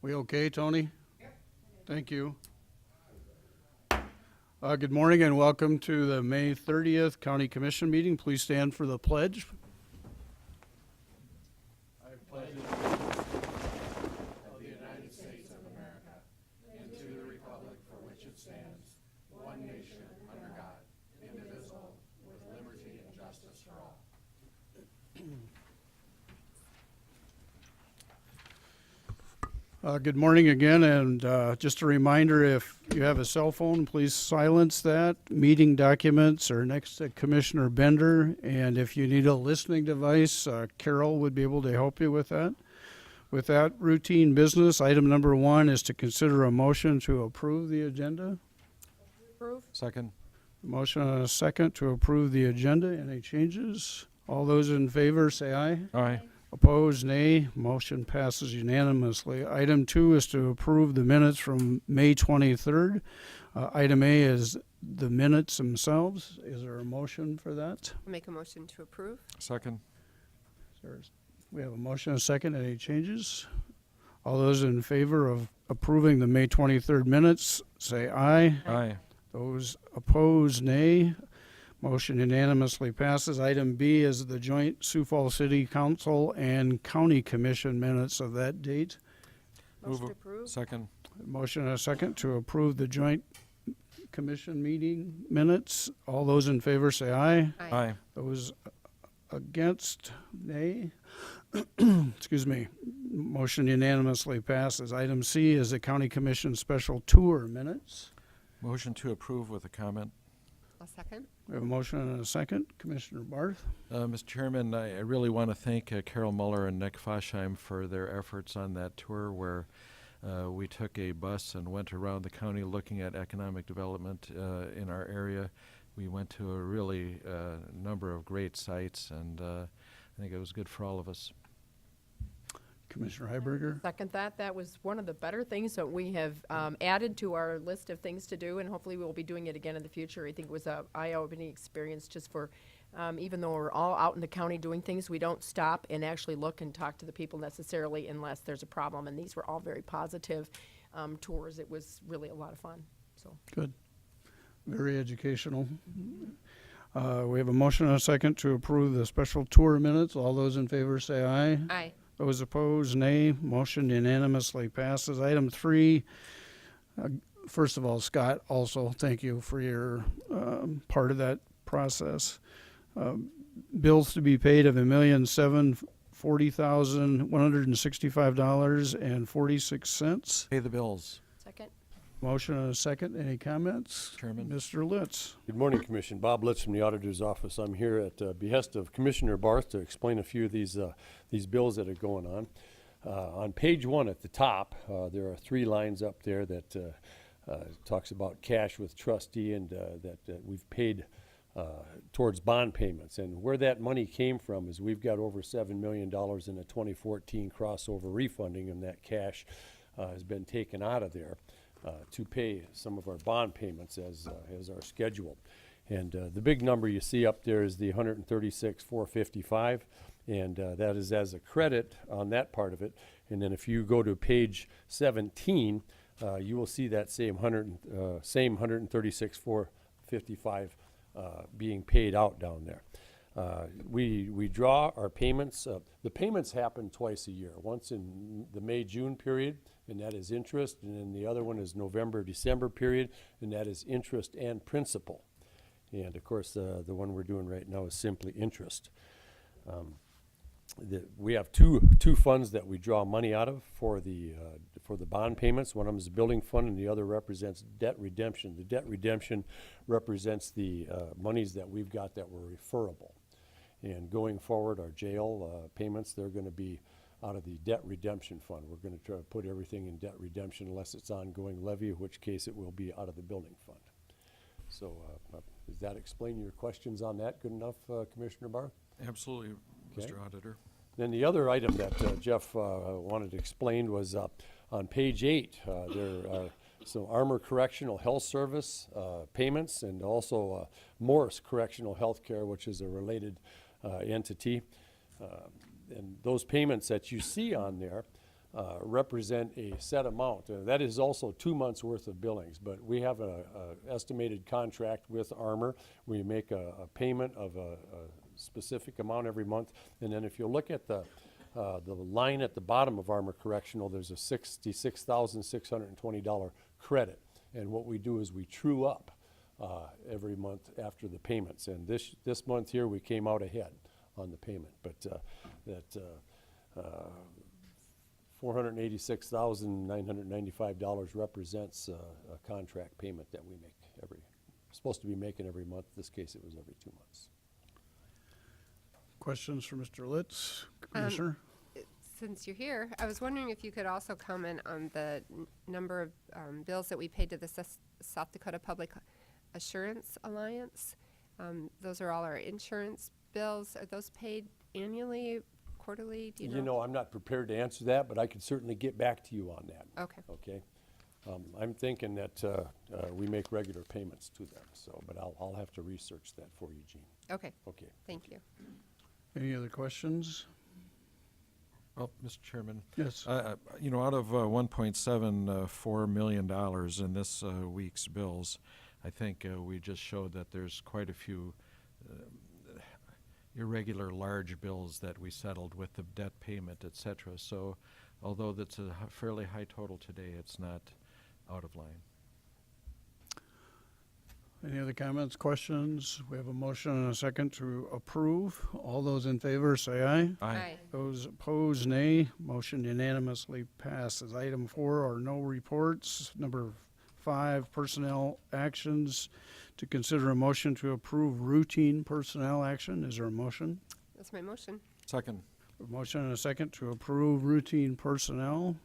We okay, Tony? Yep. Thank you. Good morning and welcome to the May 30th County Commission meeting. Please stand for the pledge. I pledge of the United States of America and to the republic for which it stands, one nation, under God, indivisible, with liberty and justice for all. Good morning again, and just a reminder, if you have a cell phone, please silence that. Meeting documents are next to Commissioner Bender, and if you need a listening device, Carol would be able to help you with that. With that routine business, item number 1 is to consider a motion to approve the agenda. Approve. Second. Motion and a second to approve the agenda. Any changes? All those in favor say aye. Aye. Opposed, nay. Motion passes unanimously. Item 2 is to approve the minutes from May 23rd. Item A is the minutes themselves. Is there a motion for that? I'll make a motion to approve. Second. We have a motion and a second. Any changes? All those in favor of approving the May 23rd minutes, say aye. Aye. Those opposed, nay. Motion unanimously passes. Item B is the joint Sioux Falls City Council and County Commission minutes of that date. Motion to approve. Second. Motion and a second to approve the joint commission meeting minutes. All those in favor say aye. Aye. Those against, nay. Excuse me. Motion unanimously passes. Item C is the County Commission special tour minutes. Motion to approve with a comment. I'll second. We have a motion and a second. Commissioner Barth. Mr. Chairman, I really want to thank Carol Muller and Nick Foshheim for their efforts on that tour where we took a bus and went around the county looking at economic development in our area. We went to a really number of great sites, and I think it was good for all of us. Commissioner Heiberger. Second that. That was one of the better things that we have added to our list of things to do, and hopefully we will be doing it again in the future. I think it was an eye-opening experience just for, even though we're all out in the county doing things, we don't stop and actually look and talk to the people necessarily unless there's a problem, and these were all very positive tours. It was really a lot of fun. So Good. Very educational. We have a motion and a second to approve the special tour minutes. All those in favor say aye. aye. Those opposed, nay. Motion unanimously passes. Item 3, first of all, Scott, also thank you for your part of that process. Bills to be paid of $1,740,165.46. Pay the bills. Second. Motion and a second. Any comments? Chairman. Mr. Litz. Good morning, Commission. Bob Litz from the Auditor's Office. I'm here at behest of Commissioner Barth to explain a few of these bills that are going on. On page 1 at the top, there are 3 lines up there that talks about cash with trustee and that we've paid towards bond payments. And where that money came from is we've got over $7 million in the 2014 crossover refunding, and that cash has been taken out of there to pay some of our bond payments as our schedule. And the big number you see up there is the $136,455, and that is as a credit on that part of it. And then if you go to page 17, you will see that same $136,455 being paid out down there. We draw our payments. The payments happen twice a year, once in the May-June period, and that is interest, and then the other one is November-December period, and that is interest and principal. And of course, the one we're doing right now is simply interest. We have two funds that we draw money out of for the bond payments. One of them is the building fund, and the other represents debt redemption. The debt redemption represents the monies that we've got that were referable. And going forward, our jail payments, they're going to be out of the debt redemption fund. We're going to try to put everything in debt redemption unless it's ongoing levy, in which case it will be out of the building fund. So does that explain your questions on that good enough, Commissioner Barth? Absolutely, Okay. Mr. Auditor. Then the other item that Jeff wanted to explain was on page 8, there are some Armor Correctional Health Service payments, and also Morris Correctional Health Care, which is a related entity. And those payments that you see on there represent a set amount. That is also 2 months' worth of billings, but we have a estimated contract with Armor. We make a payment of a specific amount every month, and then if you look at the line at the bottom of Armor Correctional, there's a $66,620 credit, and what we do is we true up every month after the payments, and this month here we came out ahead on the payment, but that $486,995 represents a contract payment that we make supposed to be making every month. In this case, it was every 2 months. Questions for Mr. Litz, Commissioner? Since you're here, I was wondering if you could also comment on the number of bills that we paid to the South Dakota Public Assurance Alliance. Those are all our insurance bills. Are those paid annually, quarterly? Do you know? I'm not prepared to answer that, but I could certainly get back to you on that. Okay. Okay. I'm thinking that we make regular payments to them. But I'll have to research that for you, Gene. Okay. Okay. Thank you. Any other questions? Well, Mr. Chairman, Yes. out of $1.74 million in this week's bills, I think we just showed that there's quite a few irregular large bills that we settled with the debt payment, et cetera. So although that's a fairly high total today, it's not out of line. Any other comments, questions? We have a motion and a second to approve. All those in favor say aye. Aye. Those opposed, nay. Motion unanimously passes. Item 4 are no reports. Number 5, personnel actions. To consider a motion to approve routine personnel action. Is there a motion? That's my motion. Second. A motion and a second to approve routine personnel.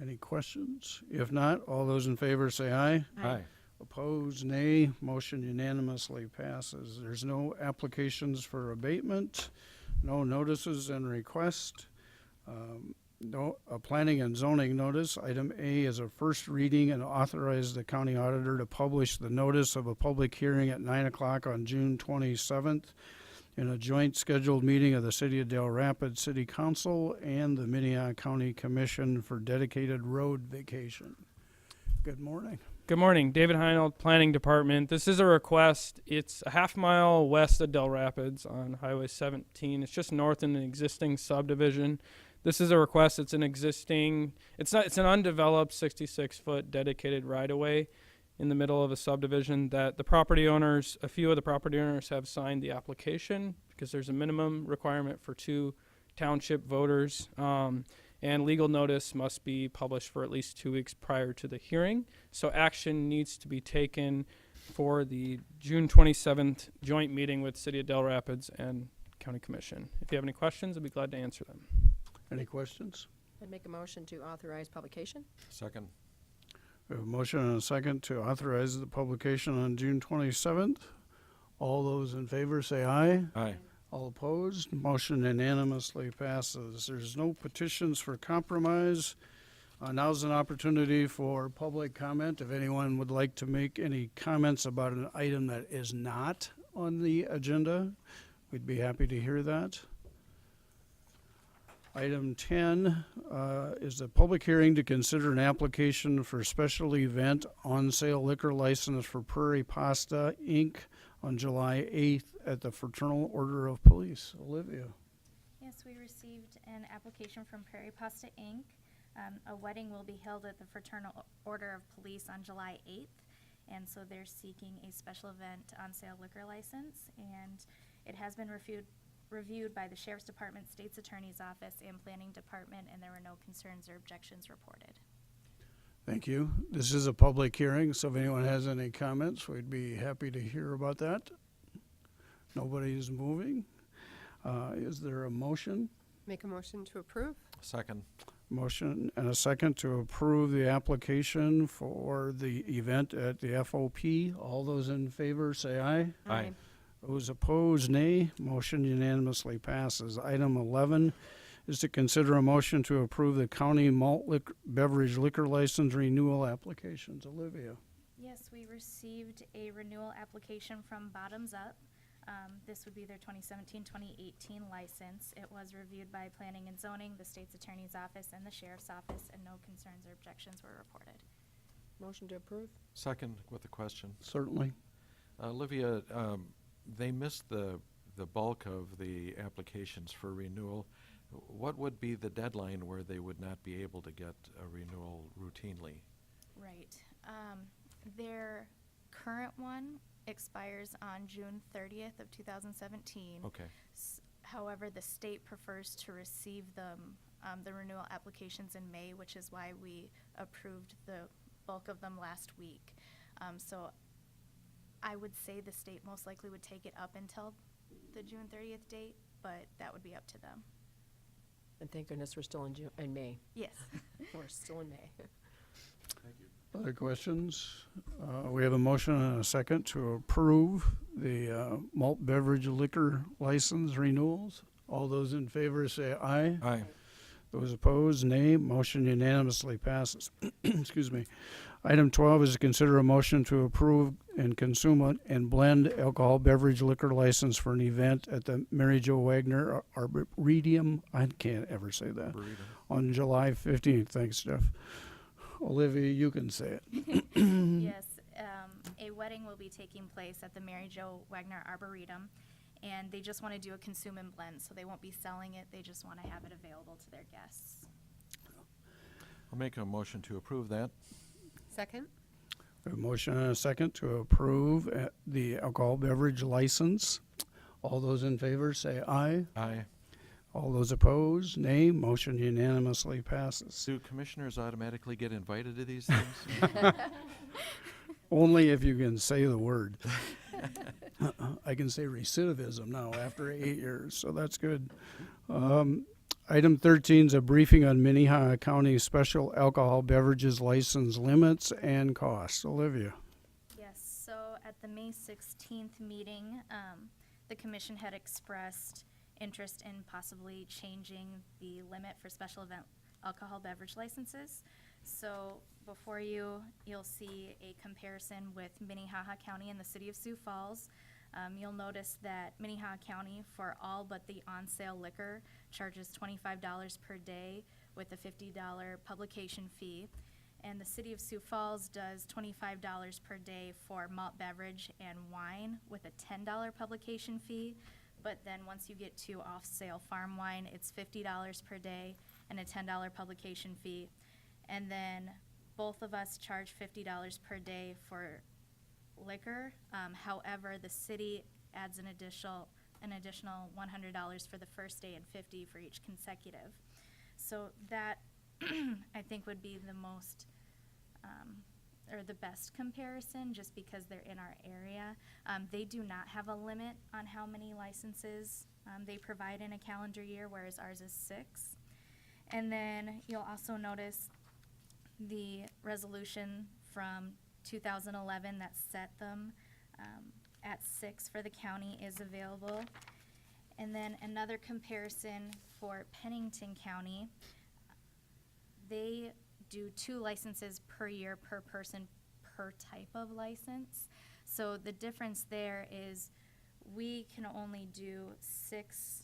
Any questions? If not, all those in favor say aye. Aye. Opposed, nay. Motion unanimously passes. There's no applications for abatement, no notices and request, no planning and zoning notice. Item A is a first reading and authorize the county auditor to publish the notice of a public hearing at 9 o'clock on June 27th in a joint scheduled meeting of the City of Del Rapids City Council and the Minnehaha County Commission for dedicated road vacation. Good morning. Good morning, David Heinold, Planning Department. This is a request. It's a half-mile west of Del Rapids on Highway 17. It's just north in an existing subdivision. This is a request. It's an existing. It's an undeveloped 66-foot dedicated right-of-way in the middle of a subdivision that the property owners, a few of the property owners, have signed the application because there's a minimum requirement for 2 township voters. And legal notice must be published for at least 2 weeks prior to the hearing. So action needs to be taken for the June 27th joint meeting with City of Del Rapids and County Commission. If you have any questions, I'd be glad to answer them. Any questions? I'd make a motion to authorize publication. Second. We have a motion and a second to authorize the publication on June 27th. All those in favor say aye. Aye. All opposed, motion unanimously passes. There's no petitions for compromise. Now's an opportunity for public comment. If anyone would like to make any comments about an item that is not on the agenda, we'd be happy to hear that. Item 10 is a public hearing to consider an application for special event on-sale liquor license for Prairie Pasta, Inc. on July 8th at the Fraternal Order of Police. Olivia. Yes, we received an application from Prairie Pasta, Inc. A wedding will be held at the Fraternal Order of Police on July 8th, and so they're seeking a special event on-sale liquor license, and it has been reviewed by the Sheriff's Department, State's Attorney's Office, and Planning Department, and there were no concerns or objections reported. Thank you. This is a public hearing, so if anyone has any comments, we'd be happy to hear about that. Nobody is moving. Is there a motion? Make a motion to approve. Second. Motion and a second to approve the application for the event at the FOP. All those in favor say aye. Aye. Those opposed, nay. Motion unanimously passes. Item 11 is to consider a motion to approve the county malt beverage liquor license renewal applications. Olivia. Yes, we received a renewal application from Bottoms Up. This would be their 2017-2018 license. It was reviewed by Planning and Zoning, the State's Attorney's Office, and the Sheriff's Office, and no concerns or objections were reported. Motion to approve? Second with a question. Certainly. Olivia, they missed the bulk of the applications for renewal. What would be the deadline where they would not be able to get a renewal routinely? Right. Their current one expires on June 30th of 2017. Okay. However, the state prefers to receive them, the renewal applications in May, which is why we approved the bulk of them last week. So I would say the state most likely would take it up until the June 30th date, but that would be up to them. And thank goodness we're still in May. Yes. We're still in May. Other questions? We have a motion and a second to approve the malt beverage liquor license renewals. All those in favor say aye. Aye. Those opposed, nay. Motion unanimously passes. Excuse me. Item 12 is to consider a motion to approve and consume and blend alcohol beverage liquor license for an event at the Mary Jo Wagner Arboretum. I can't ever say that. Burrito. On July 15th. Thanks, Jeff. Olivia, you can say it. Yes, a wedding will be taking place at the Mary Jo Wagner Arboretum, and they just want to do a consume and blend, so they won't be selling it, they just want to have it available to their guests. I'll make a motion to approve that. Second? A motion and a second to approve the alcohol beverage license. All those in favor say aye. Aye. All those opposed, nay. Motion unanimously passes. Do commissioners automatically get invited to these things? Only if you can say the word. I can say recidivism now after 8 years, so that's good. Item 13 is a briefing on Minnehaha County Special Alcohol Beverages License Limits and Costs. Olivia. Yes, so at the May 16th meeting, the commission had expressed interest in possibly changing the limit for special event alcohol beverage licenses. So before you, you'll see a comparison with Minnehaha County and the city of Sioux Falls. You'll notice that Minnehaha County, for all but the on-sale liquor, charges $25 per day with a $50 publication fee. And the city of Sioux Falls does $25 per day for malt beverage and wine with a $10 publication fee. But then once you get to off-sale farm wine, it's $50 per day and a $10 publication fee. And then both of us charge $50 per day for liquor. However, the city adds an additional $100 for the first day and $50 for each consecutive. So that I think would be the most or the best comparison, just because they're in our area. They do not have a limit on how many licenses they provide in a calendar year, whereas ours is 6. And then you'll also notice the resolution from 2011 that set them at 6 for the county is available. And then another comparison for Pennington County. They do 2 licenses per year per person per type of license. So the difference there is we can only do 6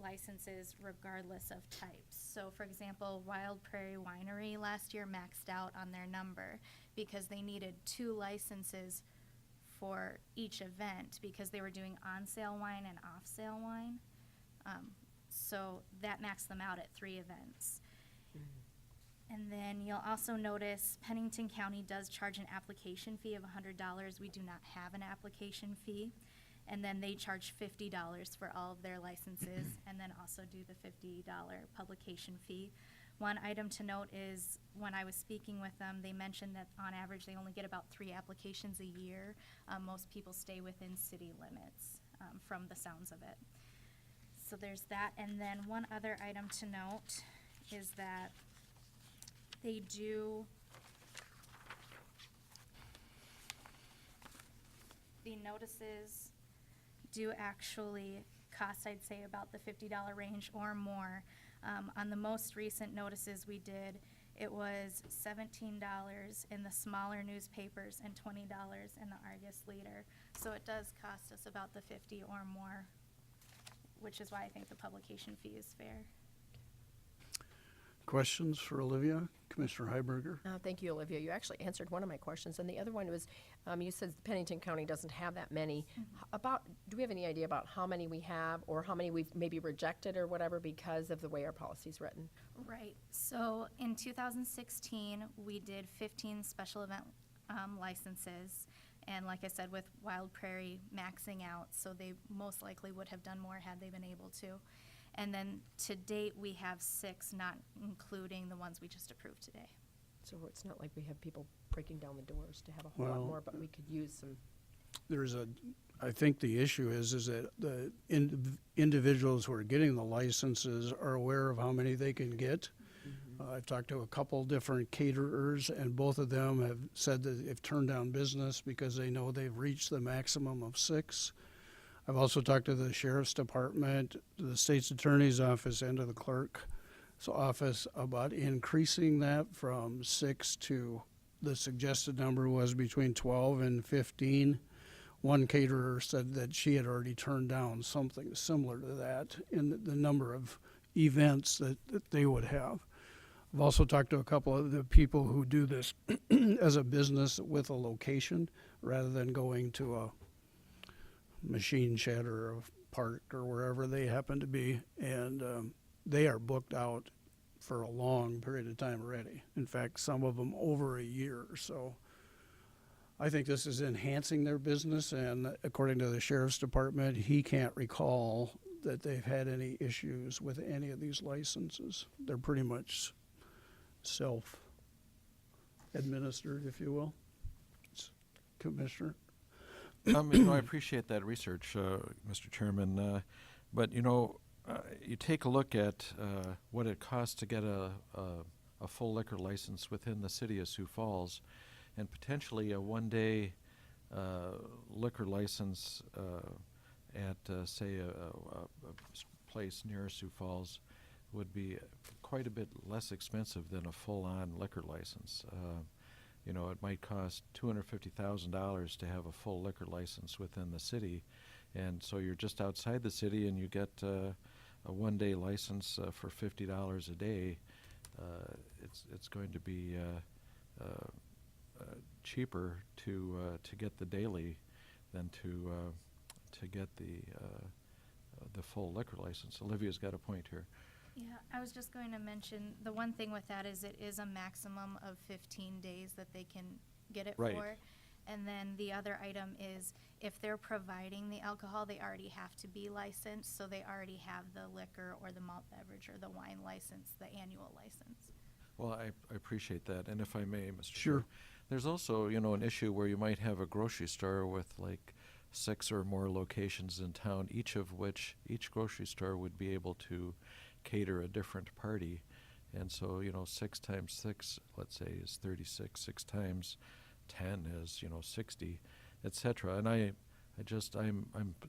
licenses regardless of types. So for example, Wild Prairie Winery last year maxed out on their number because they needed 2 licenses for each event because they were doing on-sale wine and off-sale wine. So that maxed them out at 3 events. And then you'll also notice Pennington County does charge an application fee of $100. We do not have an application fee. And then they charge $50 for all of their licenses and then also do the $50 publication fee. One item to note is when I was speaking with them, they mentioned that on average they only get about 3 applications a year. Most people stay within city limits from the sounds of it. So there's that. And then one other item to note is that they do the notices do actually cost, I'd say, about the $50 range or more. On the most recent notices we did, It was $17 in the smaller newspapers and $20 in the Argus Leader. So it does cost us about the 50 or more, which is why I think the publication fee is fair. Questions for Olivia? Commissioner Heiberger? Thank you, Olivia. You actually answered one of my questions, and the other one was, you said Pennington County doesn't have that many. Do we have any idea about how many we have, or how many we've maybe rejected or whatever because of the way our policy's written? Right. So in 2016, we did 15 special event licenses. And like I said, with Wild Prairie maxing out, so they most likely would have done more had they been able to. And then to date, we have 6, not including the ones we just approved today. So it's not like we have people breaking down the doors to have a whole lot Well- more, but we could use some. I think the issue is that the individuals who are getting the licenses are aware of how many they can get. I've talked to a couple different caterers, and both of them have said that they've turned down business because they know they've reached the maximum of 6. I've also talked to the sheriff's department, the state's attorney's office, and to the clerk's office about increasing that from 6 to, the suggested number was between 12 and 15. One caterer said that she had already turned down something similar to that in the number of events that they would have. I've also talked to a couple of the people who do this as a business with a location rather than going to a machine shed or a park or wherever they happen to be, and they are booked out for a long period of time already. In fact, some of them over a year. So I think this is enhancing their business, and according to the sheriff's department, he can't recall that they've had any issues with any of these licenses. They're pretty much self-administered, if you will. Commissioner? I appreciate that research, Mr. Chairman. But you take a look at what it costs to get a full liquor license within the city of Sioux Falls, and potentially a one-day liquor license at, say, a place near Sioux Falls would be quite a bit less expensive than a full-on liquor license. It might cost $250,000 to have a full liquor license within the city, and so you're just outside the city and you get a one-day license for $50 a day. It's going to be cheaper to get the daily than to get the full liquor license. Olivia's got a point here. Yeah, I was just going to mention, the one thing with that is it is a maximum of 15 days that they can get it Right. for. And then the other item is if they're providing the alcohol, they already have to be licensed, so they already have the liquor or the malt beverage or the wine license, the annual license. Well, I appreciate that, and if I may, Mr. Sure. Chair, there's also, an issue where you might have a grocery store with like 6 or more locations in town, each grocery store would be able to cater a different party. And so, 6 times 6, let's say, is 36. 6 times 10 is, 60, etc. And I'm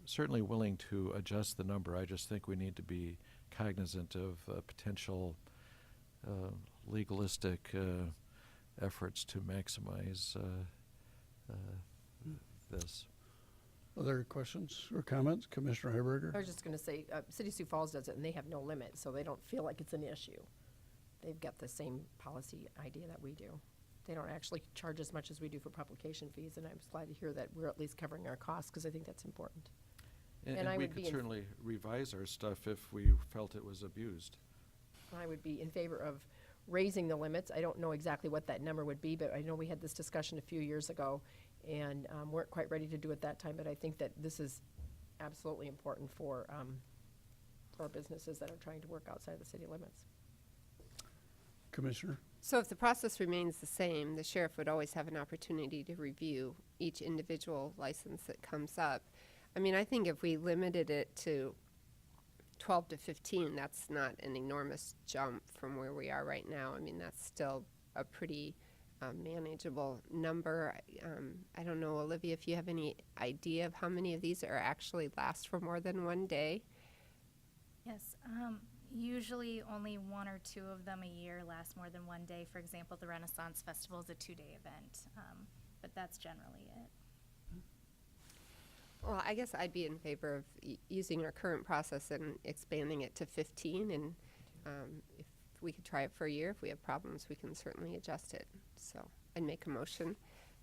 certainly willing to adjust the number. I just think we need to be cognizant of potential legalistic efforts to maximize this. Other questions or comments? Commissioner Heiberger? I was just going to say, City of Sioux Falls does it, and they have no limit, so they don't feel like it's an issue. They've got the same policy idea that we do. They don't actually charge as much as we do for publication fees, and I'm just glad to hear that we're at least covering our costs, because I think that's important. And I we would be could in- certainly revise our stuff if we felt it was abused. I would be in favor of raising the limits. I don't know exactly what that number would be, but I know we had this discussion a few years ago, and weren't quite ready to do it that time, but I think that this is absolutely important for our businesses that are trying to work outside the city limits. Commissioner? So if the process remains the same, the sheriff would always have an opportunity to review each individual license that comes up. I mean, I think if we limited it to 12 to 15, that's not an enormous jump from where we are right now. I mean, that's still a pretty manageable number. I don't know, Olivia, if you have any idea of how many of these are actually last for more than one day? Yes, Usually only one or two of them a year last more than one day. For example, the Renaissance Festival is a 2-day event, but that's generally it. Well, I guess I'd be in favor of using our current process and expanding it to 15. And if we could try it for a year, if we have problems, we can certainly adjust it. So I'd make a motion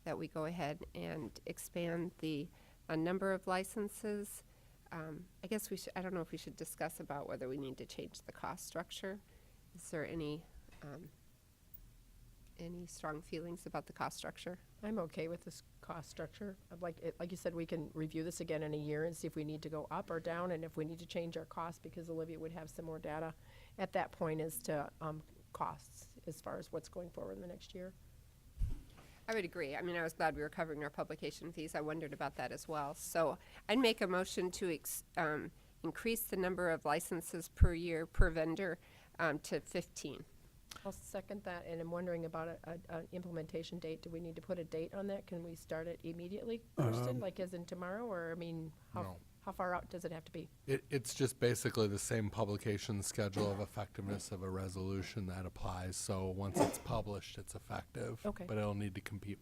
that we go ahead and expand the number of licenses. I guess I don't know if we should discuss about whether we need to change the cost structure. Is there any strong feelings about the cost structure? I'm okay with this cost structure. Like you said, we can review this again in a year and see if we need to go up or down, and if we need to change our cost, because Olivia would have some more data at that point as to costs as far as what's going forward in the next year. I would agree. I mean, I was glad we were covering our publication fees. I wondered about that as well. So I'd make a motion to increase the number of licenses per year per vendor to 15. I'll second that, and I'm wondering about an implementation date. Do we need to put a date on that? Can we start it immediately, Kirsten, like as in tomorrow, or I mean, No. how far out does it have to be? It's just basically the same publication schedule of effectiveness of a resolution that applies. So once it's published, it's effective. Okay. But it'll need to complete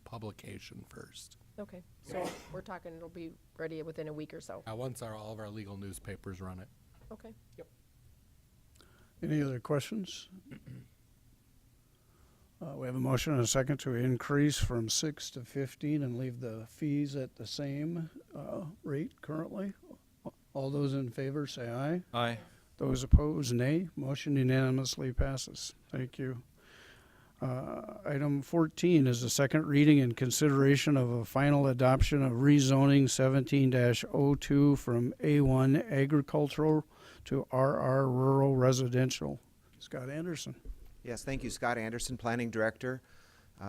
publication first. Okay, so we're talking it'll be ready within a week or so. Once all of our legal newspapers run it. Okay. Any other questions? We have a motion and a second to increase from 6 to 15 and leave the fees at the same rate currently. All those in favor say aye. Aye. Those opposed, nay. Motion unanimously passes. Thank you. Item 14 is the second reading and consideration of a final adoption of rezoning 17-02 from A1 agricultural to RR rural residential. Scott Anderson. Yes, thank you, Scott Anderson, Planning Director.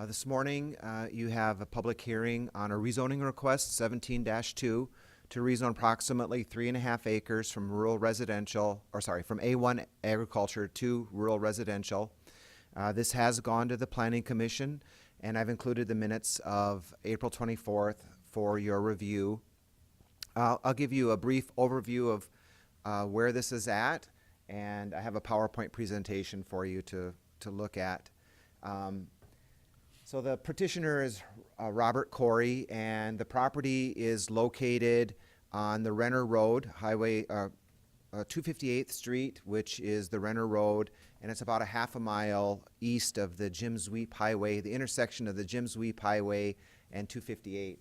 This morning, you have a public hearing on a rezoning request, 17-2, to rezone approximately 3.5 acres from rural residential, from A1 agriculture to rural residential. This has gone to the Planning Commission, and I've included the minutes of April 24th for your review. I'll give you a brief overview of where this is at, and I have a PowerPoint presentation for you to look at. So the petitioner is Robert Corey, and the property is located on the Renner Road, Highway 258th Street, which is the Renner Road, and it's about a half a mile east of the Jim Zweep Highway, the intersection of the Jim Zweep Highway and 258th.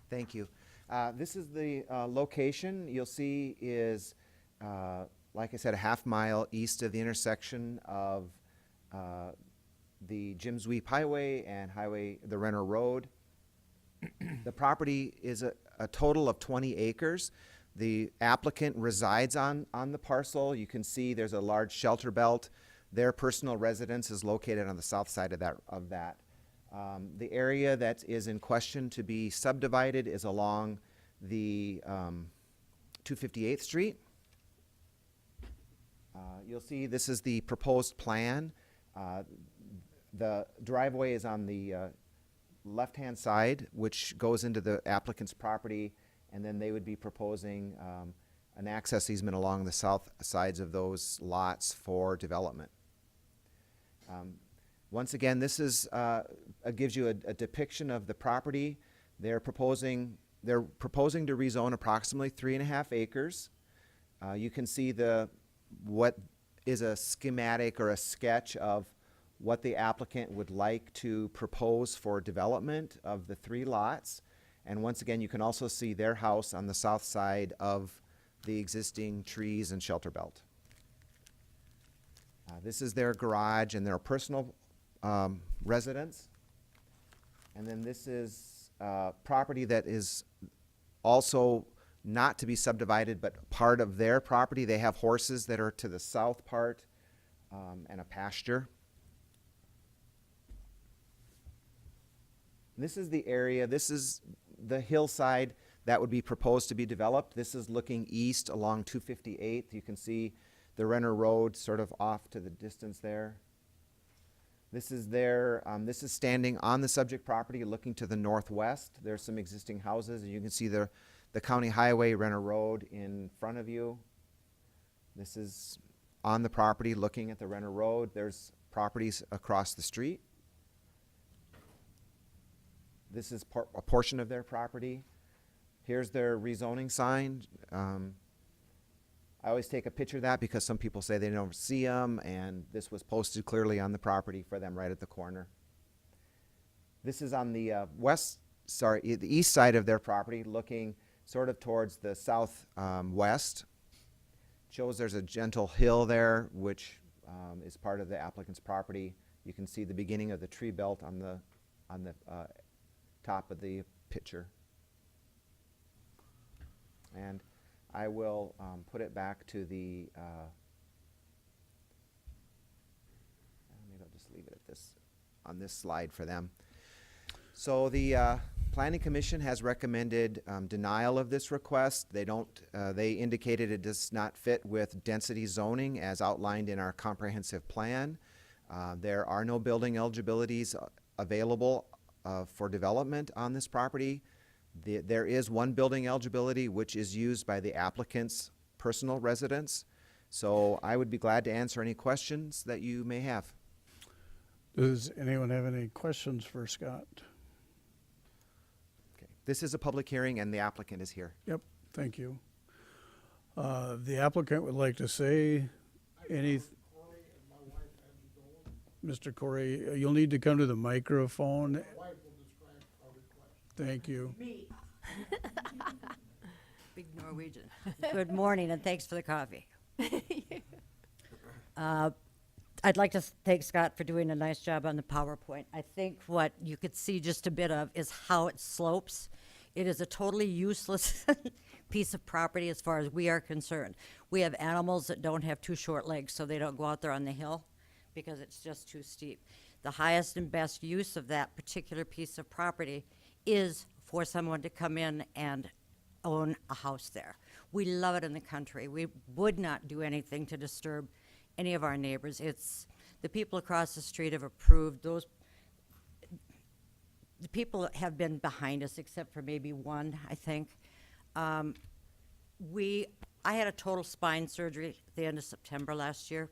Thank you. This is the location. You'll see is, like I said, a half mile east of the intersection of the Jim Zweep Highway and the Renner Road. The property is a total of 20 acres. The applicant resides on the parcel. You can see there's a large shelter belt. Their personal residence is located on the south side of that. The area that is in question to be subdivided is along the 258th Street. You'll see this is the proposed plan. The driveway is on the left-hand side, which goes into the applicant's property, and then they would be proposing an access easement along the south sides of those lots for development. Once again, this is gives you a depiction of the property. They're proposing to rezone approximately 3.5 acres. You can see what is a schematic or a sketch of what the applicant would like to propose for development of the 3 lots. And once again, you can also see their house on the south side of the existing trees and shelter belt. This is their garage and their personal residence. And then this is property that is also not to be subdivided, but part of their property. They have horses that are to the south part and a pasture. This is the area, this is the hillside that would be proposed to be developed. This is looking east along 258th. You can see the Renner Road sort of off to the distance there. This is this is standing on the subject property looking to the northwest. There's some existing houses, and you can see the county highway, Renner Road, in front of you. This is on the property looking at the Renner Road. There's properties across the street. This is a portion of their property. Here's their rezoning sign. I always take a picture of that because some people say they don't see them, and this was posted clearly on the property for them right at the corner. This is on the the east side of their property, looking sort of towards the south west. Shows there's a gentle hill there, which is part of the applicant's property. You can see the beginning of the tree belt on the top of the picture. And I will put it back to the, maybe I'll just leave it at this, on this slide for them. So the Planning Commission has recommended denial of this request. They indicated it does not fit with density zoning as outlined in our comprehensive plan. There are no building eligibilities available for development on this property. There is one building eligibility which is used by the applicant's personal residence. So I would be glad to answer any questions that you may have. Does anyone have any questions for Scott? Okay. This is a public hearing and the applicant is here. Yep, thank you. The applicant would like to say any. Mr. Corey, you'll need to come to the microphone. Thank you. Me. Big Norwegian. Good morning, and thanks for the coffee. I'd like to thank Scott for doing a nice job on the PowerPoint. I think what you could see just a bit of is how it slopes. It is a totally useless piece of property as far as we are concerned. We have animals that don't have two short legs, so they don't go out there on the hill because it's just too steep. The highest and best use of that particular piece of property is for someone to come in and own a house there. We love it in the country. We would not do anything to disturb any of our neighbors. It's the people across the street have approved those. The people have been behind us except for maybe one, I think. I had a total spine surgery at the end of September last year,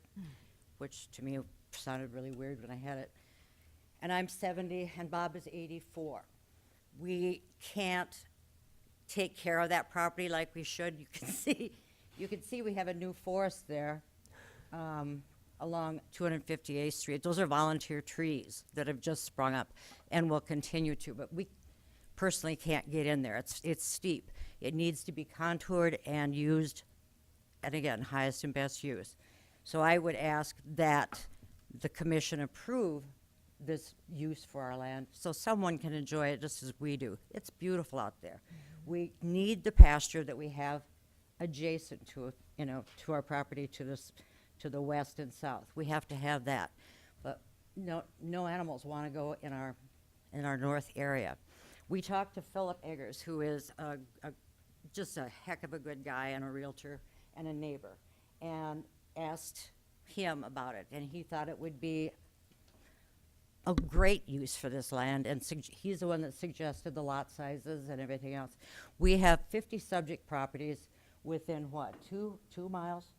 which to me sounded really weird when I had it. And I'm 70 and Bob is 84. We can't take care of that property like we should. You can see we have a new forest there along 258th Street. Those are volunteer trees that have just sprung up and will continue to, but we personally can't get in there. It's steep. It needs to be contoured and used, and again, highest and best use. So I would ask that the commission approve this use for our land so someone can enjoy it just as we do. It's beautiful out there. We need the pasture that we have adjacent to, to our property to the west and south. We have to have that. But no animals want to go in our north area. We talked to Philip Eggers, who is just a heck of a good guy and a realtor and a neighbor, and asked him about it, and he thought it would be a great use for this land, and he's the one that suggested the lot sizes and everything else. We have 50 subject properties within what, 2 miles?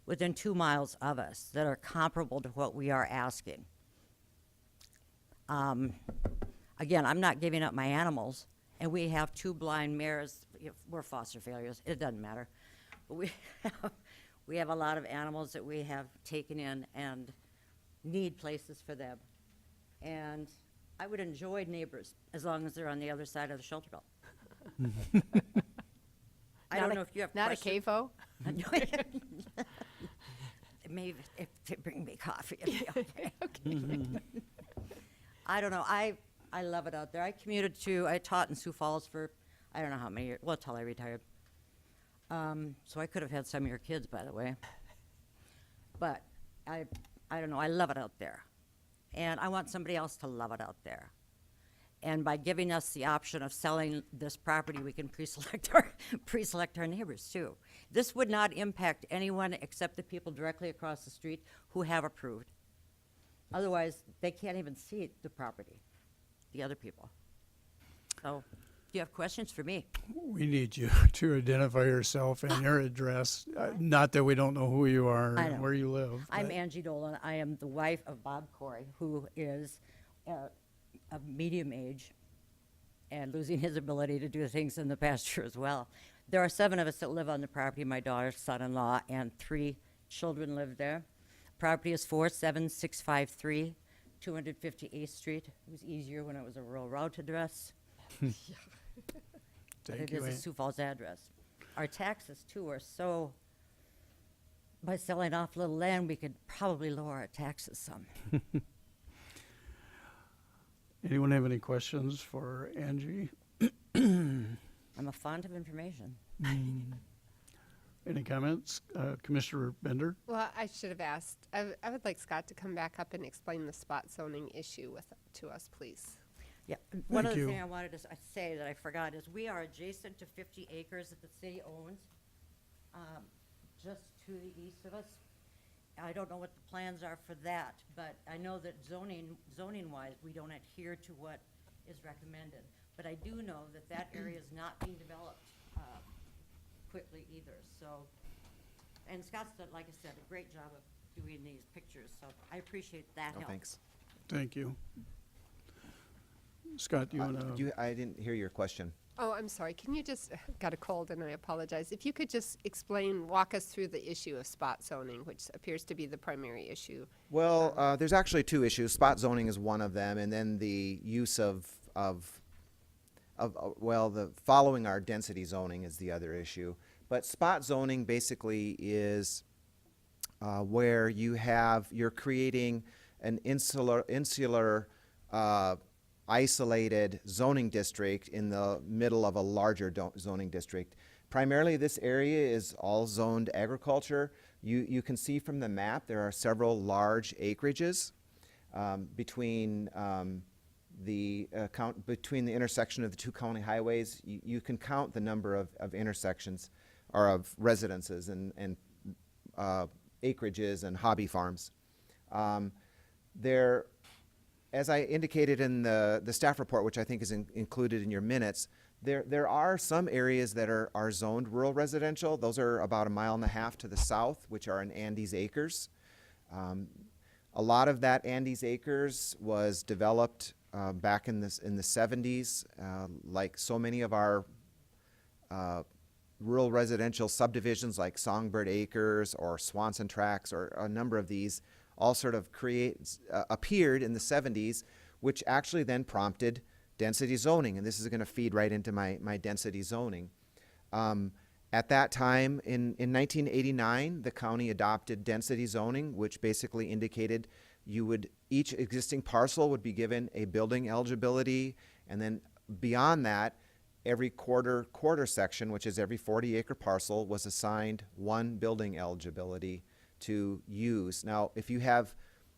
Within 2 miles of us that are comparable to what we are asking. Again, I'm not giving up my animals, and we have 2 blind mares. We're foster failures. It doesn't matter. But we have a lot of animals that we have taken in and need places for them. And I would enjoy neighbors as long as they're on the other side of the shelter belt. I don't know if you have not questions. a CAFO? Maybe if they bring me coffee, it'll be okay. I don't know. I love it out there. I taught in Sioux Falls for, I don't know how many years, well, till I retired. So I could have had some of your kids, by the way. But I don't know. I love it out there. And I want somebody else to love it out there. And by giving us the option of selling this property, we can pre-select our neighbors too. This would not impact anyone except the people directly across the street who have approved. Otherwise, they can't even see the property, the other people. So, do you have questions for me? We need you to identify yourself and your address. Not that we don't know who you are I and know. where you live. I'm but- Angie Dolan. I am the wife of Bob Corey, who is of medium age and losing his ability to do things in the pasture as well. There are 7 of us that live on the property. My daughter, son-in-law, and 3 children live there. Property is 47653 258th Street. It was easier when it was a rural route address. But Thank it you, is a Ann. Sioux Falls address. Our taxes, too, are so, by selling off little land, we could probably lower our taxes some. Anyone have any questions for Angie? I'm a font of information. Any comments? Commissioner Bender? Well, I should have asked. I would like Scott to come back up and explain the spot zoning issue to us, please. Yeah, one Thank other you. thing I wanted to say that I forgot is we are adjacent to 50 acres that the city owns, just to the east of us. I don't know what the plans are for that, but I know that zoning-wise, we don't adhere to what is recommended. But I do know that that area is not being developed quickly either, so. And Scott's done, like I said, a great job of doing these pictures, so I appreciate that No, help. thanks. Thank you. Scott, do you want to? I didn't hear your question. Oh, I'm sorry. Can you just, got a cold and I apologize. If you could just walk us through the issue of spot zoning, which appears to be the primary issue. Well, there's actually 2 issues. Spot zoning is one of them, and then the use of the following our density zoning is the other issue. But spot zoning basically is where you're creating an insular isolated zoning district in the middle of a larger zoning district. Primarily, this area is all zoned agriculture. You can see from the map there are several large acreages between the intersection of the 2 county highways. You can count the number of intersections or of residences and acreages and hobby farms. As I indicated in the staff report, which I think is included in your minutes, there are some areas that are zoned rural residential. Those are about 1.5 miles to the south, which are in Andes Acres. A lot of that Andes Acres was developed back in the 70s, like so many of our rural residential subdivisions like Songbird Acres or Swanson Tracts, or a number of these all sort of appeared in the 70s, which actually then prompted density zoning. And this is going to feed right into my density zoning. At that time, in 1989, the county adopted density zoning, which basically indicated each existing parcel would be given a building eligibility, and then beyond that, every quarter section, which is every 40-acre parcel, was assigned 1 building eligibility to use. Now, if you have,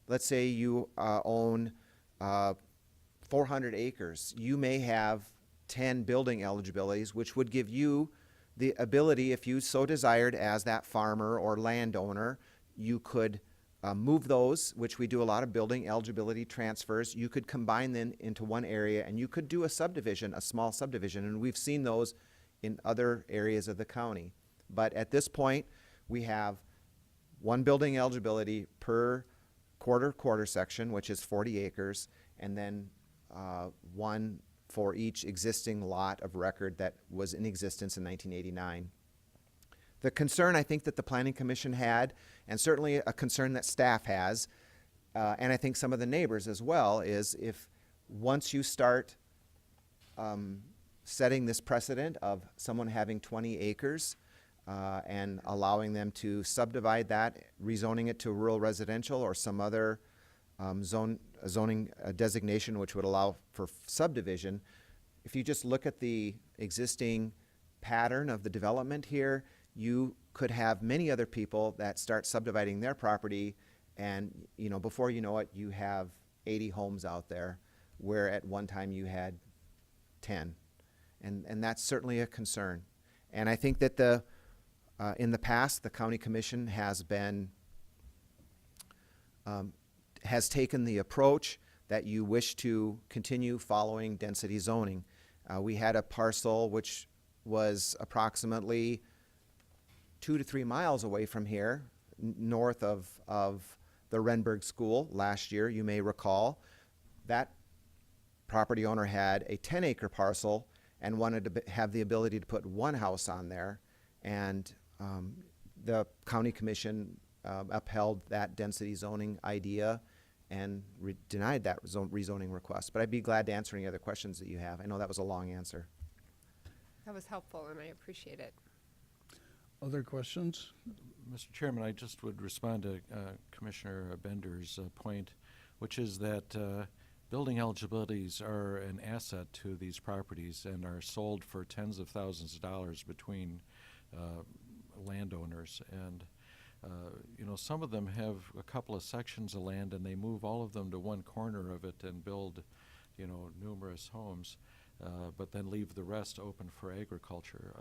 let's say you own 400 acres, you may have 10 building eligibilities, which would give you the ability, if you so desired as that farmer or landowner, you could move those, which we do a lot of building eligibility transfers. You could combine them into one area, and you could do a subdivision, a small subdivision, and we've seen those in other areas of the county. But at this point, we have 1 building eligibility per quarter section, which is 40 acres, and then 1 for each existing lot of record that was in existence in 1989. The concern I think that the Planning Commission had, and certainly a concern that staff has, and I think some of the neighbors as well, is if once you start setting this precedent of someone having 20 acres, and allowing them to subdivide that, rezoning it to rural residential or some other zoning designation which would allow for subdivision. If you just look at the existing pattern of the development here, you could have many other people that start subdividing their property, and before you know it, you have 80 homes out there, where at one time you had 10, and that's certainly a concern. And I think that in the past, the county commission has taken the approach that you wish to continue following density zoning. We had a parcel which was approximately 2 to 3 miles away from here, north of the Renberg School last year, you may recall. That property owner had a 10-acre parcel and wanted to have the ability to put one house on there, and the county commission upheld that density zoning idea and denied that rezoning request. But I'd be glad to answer any other questions that you have. I know that was a long answer. That was helpful, and I appreciate it. Other questions? Mr. Chairman, I just would respond to Commissioner Bender's point, which is that building eligibilities are an asset to these properties and are sold for tens of thousands of dollars between landowners. And some of them have a couple of sections of land, and they move all of them to one corner of it and build, numerous homes, but then leave the rest open for agriculture.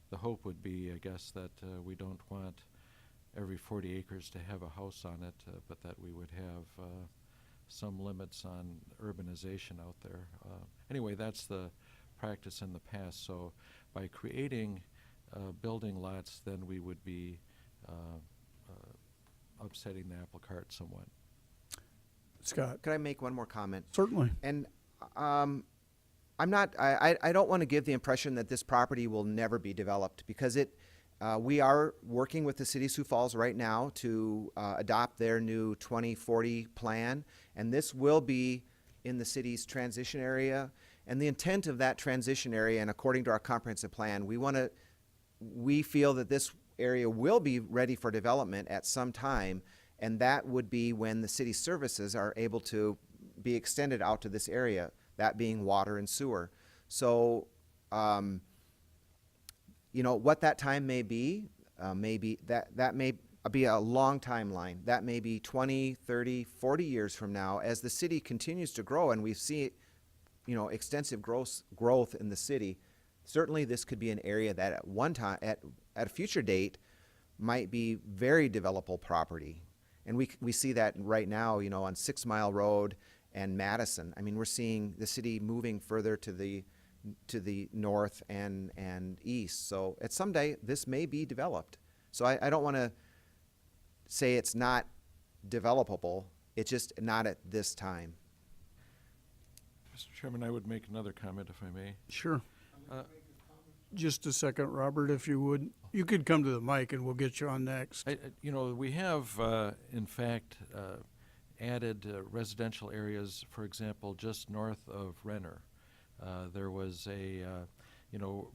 The hope would be, I guess, that we don't want every 40 acres to have a house on it, but that we would have some limits on urbanization out there. Anyway, that's the practice in the past. So by creating building lots, then we would be upsetting the apple cart somewhat. Scott? Could I make one more comment? Certainly. And I don't want to give the impression that this property will never be developed, because we are working with the city of Sioux Falls right now to adopt their new 2040 plan, and this will be in the city's transition area. And the intent of that transition area, and according to our comprehensive plan, we feel that this area will be ready for development at some time, and that would be when the city services are able to be extended out to this area, that being water and sewer. So, what that time may be, that may be a long timeline. That may be 20, 30, 40 years from now, as the city continues to grow and we see, extensive growth in the city. Certainly this could be an area that at one time, at a future date, might be very developable property. And we see that right now, on 6 Mile Road and Madison. I mean, we're seeing the city moving further to the north and east. So at some day, this may be developed. So I don't want to say it's not developable. It's just not at this time. Mr. Chairman, I would make another comment if I may. Sure. Just a second, Robert, if you would. You could come to the mic and we'll get you on next. We have, in fact, added residential areas, for example, just north of Renner. There was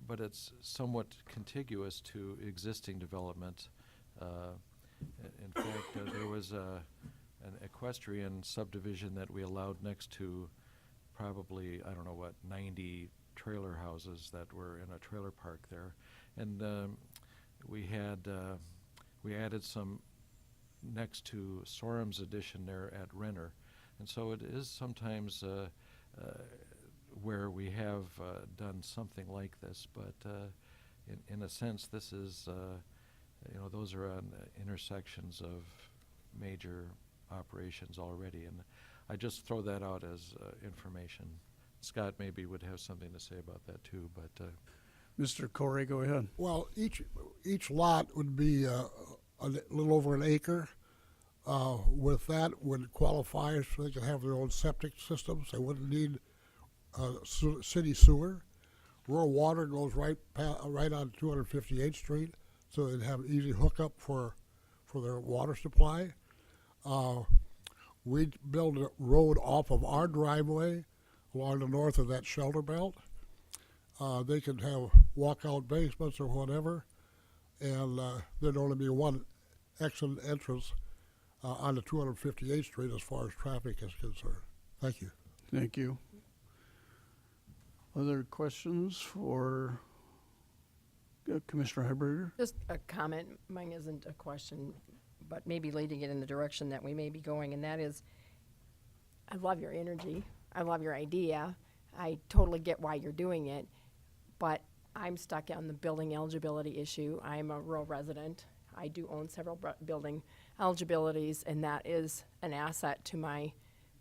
but it's somewhat contiguous to existing development. In fact, there was an equestrian subdivision that we allowed next to probably, 90 trailer houses that were in a trailer park there. And we added some next to Sorum's addition there at Renner. And so it is sometimes where we have done something like this, but in a sense this is, those are on intersections of major operations already, and I just throw that out as information. Scott maybe would have something to say about that too, but Mr. Corey, go ahead. Well, each lot would be a little over an acre. With that would qualify so they could have their own septic systems. They wouldn't need city sewer. Rural water goes right on 258th Street, so they'd have easy hookup for their water supply. We'd build a road off of our driveway along the north of that shelter belt. They could have walkout basements or whatever, and there'd only be one exit and entrance on the 258th Street as far as traffic is concerned. Thank you. Thank you. Other questions for Commissioner Heiberger? Just a comment, mine isn't a question, but maybe leading it in the direction that we may be going, and that is, I love your energy, I love your idea, I totally get why you're doing it, but I'm stuck on the building eligibility issue. I'm a rural resident. I do own several building eligibilities, and that is an asset to my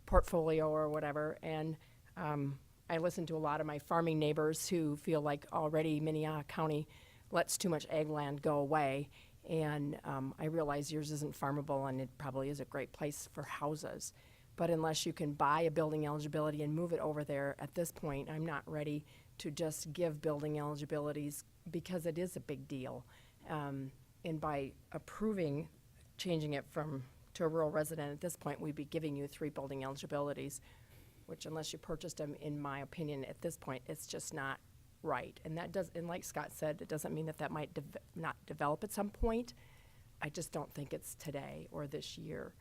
portfolio or whatever, and I listen to a lot of my farming neighbors who feel like already Minnehaha County lets too much ag land go away, and I realize yours isn't farmable and it probably is a great place for houses. But unless you can buy a building eligibility and move it over there, at this point, I'm not ready to just give building eligibilities because it is a big deal. And by approving changing it to a rural resident, at this point, we'd be giving you 3 building eligibilities, which unless you purchased them, in my opinion, at this point, it's just not right. And that does, and like Scott said, it doesn't mean that that might not develop at some point. I just don't think it's today or this year.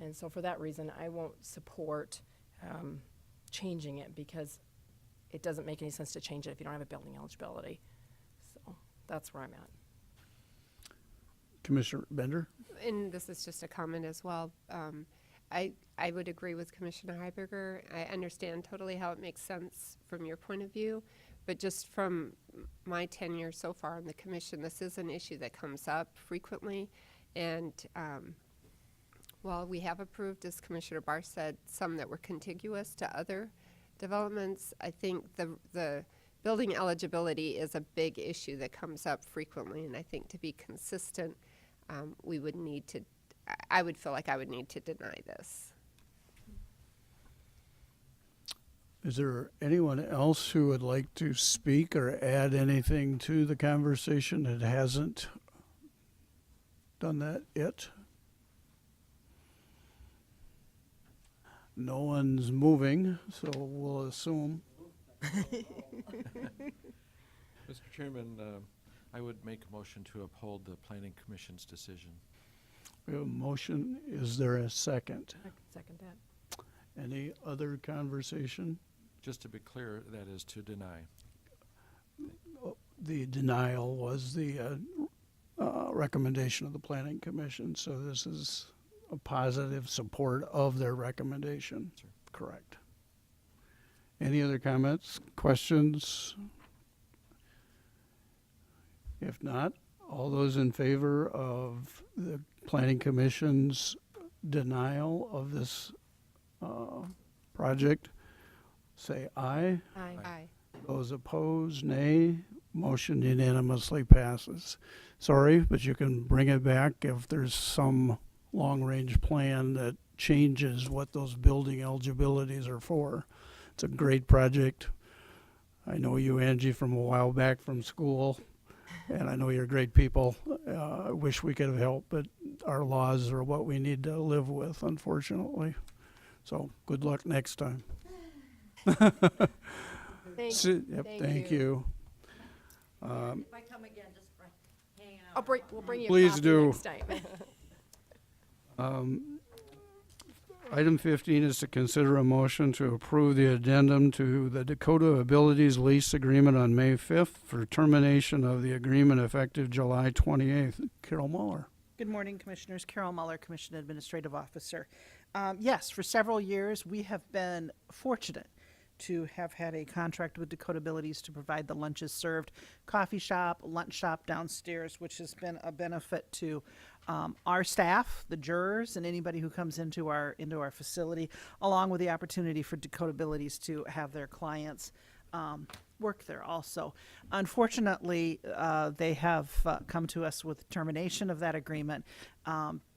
And so for that reason, I won't support changing it because it doesn't make any sense to change it if you don't have a building eligibility. So that's where I'm at. Commissioner Bender? And this is just a comment as well. I would agree with Commissioner Heiberger. I understand totally how it makes sense from your point of view, but just from my tenure so far on the commission, this is an issue that comes up frequently. And while we have approved, as Commissioner Barr said, some that were contiguous to other developments, I think the building eligibility is a big issue that comes up frequently. And I think to be consistent, we would need to, I would feel like I would need to deny this. Is there anyone else who would like to speak or add anything to the conversation that hasn't done that yet? No one's moving, so we'll assume. Mr. Chairman, I would make a motion to uphold the Planning Commission's decision. We have a motion. Is there a second? I can second that. Any other conversation? Just to be clear, that is to deny. The denial was the recommendation of the Planning Commission, so this is a positive support of their recommendation. Sure. Correct. Any other comments, questions? If not, all those in favor of the Planning Commission's denial of this project, say aye. Aye. Those opposed, nay. Motion unanimously passes. Sorry, but you can bring it back if there's some long-range plan that changes what those building eligibilities are for. It's a great project. I know you, Angie, from a while back from school, and I know you're great people. I wish we could have helped, but our laws are what we need to live with, unfortunately. So good luck next time. Thank you. If I come again, just hang out. We'll bring you a Please copy do. next time. Item 15 is to consider a motion to approve the addendum to the Dakota Abilities Lease Agreement on May 5th for termination of the agreement effective July 28th. Carol Muller. Good morning, Commissioners. Carol Muller, Commission Administrative Officer. Yes, for several years, we have been fortunate to have had a contract with Dakota Abilities to provide the lunches served, coffee shop, lunch shop downstairs, which has been a benefit to our staff, the jurors, and anybody who comes into our facility, along with the opportunity for Dakota Abilities to have their clients work there also. Unfortunately, they have come to us with termination of that agreement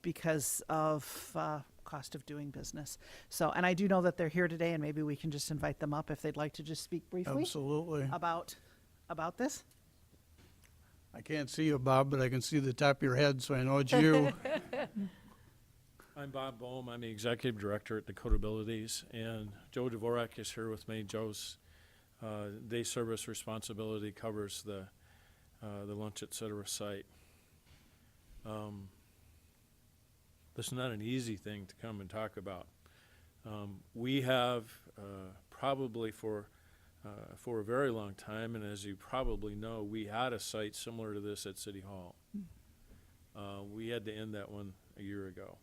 because of cost of doing business. So, and I do know that they're here today, and maybe we can just invite them up if they'd like to just speak briefly Absolutely. about this. I can't see you, Bob, but I can see the top of your head, so I know it's you. I'm Bob Bohm. I'm the Executive Director at Dakota Abilities, and Joe Dvorak is here with me. Joe's day service responsibility covers the lunch, et cetera site. this is not an easy thing to come and talk about. We have probably for a very long time, and as you probably know, we had a site similar to this at City Hall. We had to end that one a year ago.